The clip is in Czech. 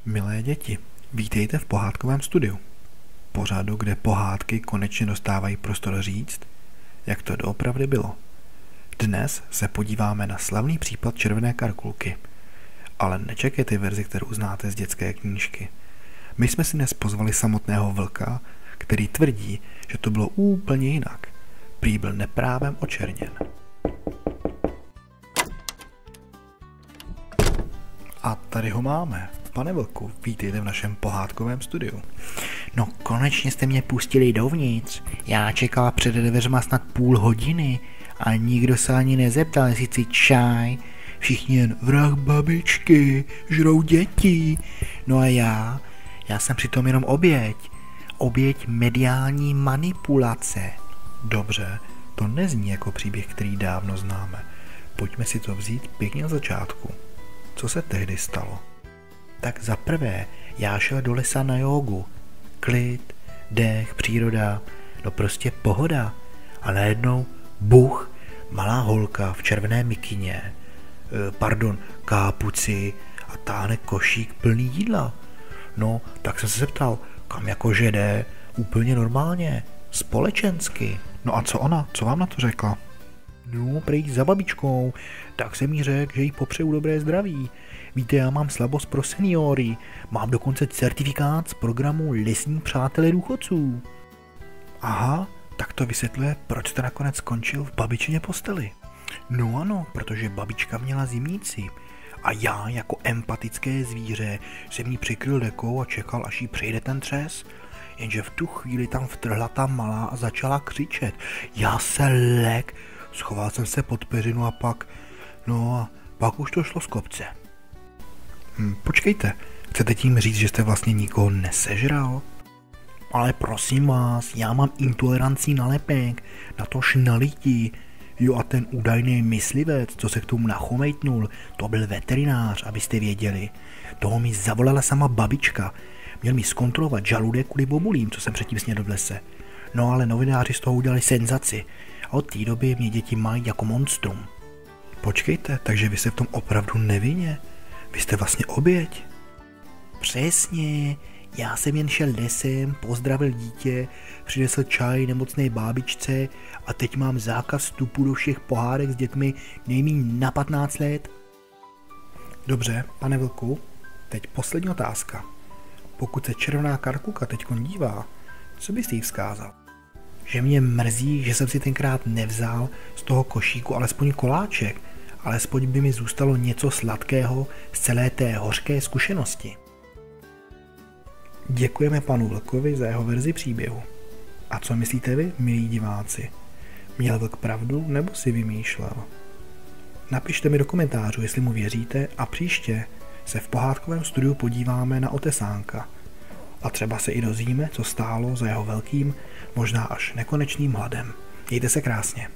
Milé děti, vítejte v pohádkovém studiu. Pořadu, kde pohádky konečně dostávají prostor říct, jak to doopravdy bylo. Dnes se podíváme na slavný případ červené karkulky. Ale nečekejte verzi, kterou znáte z dětské knížky. My jsme si dnes pozvali samotného vlka, který tvrdí, že to bylo úplně jinak. Prý byl neprávem očerněn. A tady ho máme. Pane vlku, vítejte v našem pohádkovém studiu. No konečně jste mě pustili dovnitř. Já čekala před dveřma snad půl hodiny a nikdo se ani nezeptal, jestli chci čaj. Všichni jen vrah babičky, žrou děti. No a já jsem přitom jenom oběť mediální manipulace. Dobře, to nezní jako příběh, který dávno známe. Pojďme si to vzít pěkně na začátku. Co se tehdy stalo? Tak za prvé, já šel do lesa na jógu. Klid, dech, příroda, no prostě pohoda. A najednou buch, malá holka v červené mikině, kápuci a táhne košík plný jídla. No, tak jsem se zeptal, kam jakože jde, úplně normálně, společensky. No a co ona? Co vám na to řekla? No, prý za babičkou, tak jsem jí řekl, že jí popřeju dobré zdraví. Víte, já mám slabost pro seniory, mám dokonce certifikát z programu Lesní přátelé důchodců. Aha, tak to vysvětluje, proč jste nakonec skončil v babičině posteli. No ano, protože babička měla zimnici a já jako empatické zvíře jsem jí přikryl dekou a čekal, až jí přejde ten třes. Jenže v tu chvíli tam vtrhla ta malá a začala křičet. Já se lek, schoval jsem se pod peřinu a pak už to šlo z kopce. Počkejte, chcete tím říct, že jste vlastně nikoho nesežral? Ale prosím vás, já mám intoleranci na lepek, na to šnalití. Jo a ten údajný myslivec, co se k tomu nachomejtnul, to byl veterinář, abyste věděli. Toho mi zavolala sama babička. Měl mi zkontrolovat žaludek kvůli bobulím, co jsem předtím snědl v lese. No ale novináři z toho udělali senzaci. A od té doby mě děti mají jako monstrum. Počkejte, takže vy se v tom opravdu nevinně? Vy jste vlastně oběť? Přesně, já jsem jen šel lesem, pozdravil dítě, přinesl čaj nemocné bábičce a teď mám zákaz vstupu do všech pohádek s dětmi nejméně na 15 let. Dobře, pane vlku, teď poslední otázka. Pokud se červená karkulka teďko dívá, co byste jí vzkázal? Že mě mrzí, že jsem si tenkrát nevzal z toho košíku alespoň koláček, alespoň by mi zůstalo něco sladkého z celé té hořké zkušenosti. Děkujeme panu vlkovi za jeho verzi příběhu. A co myslíte vy, milí diváci? Měl vlk pravdu nebo si vymýšlel? Napište mi do komentářů, jestli mu věříte a příště se v pohádkovém studiu podíváme na Otesánka. A třeba se i dozvíme, co stálo za jeho velkým, možná až nekonečným hladem. Mějte se krásně.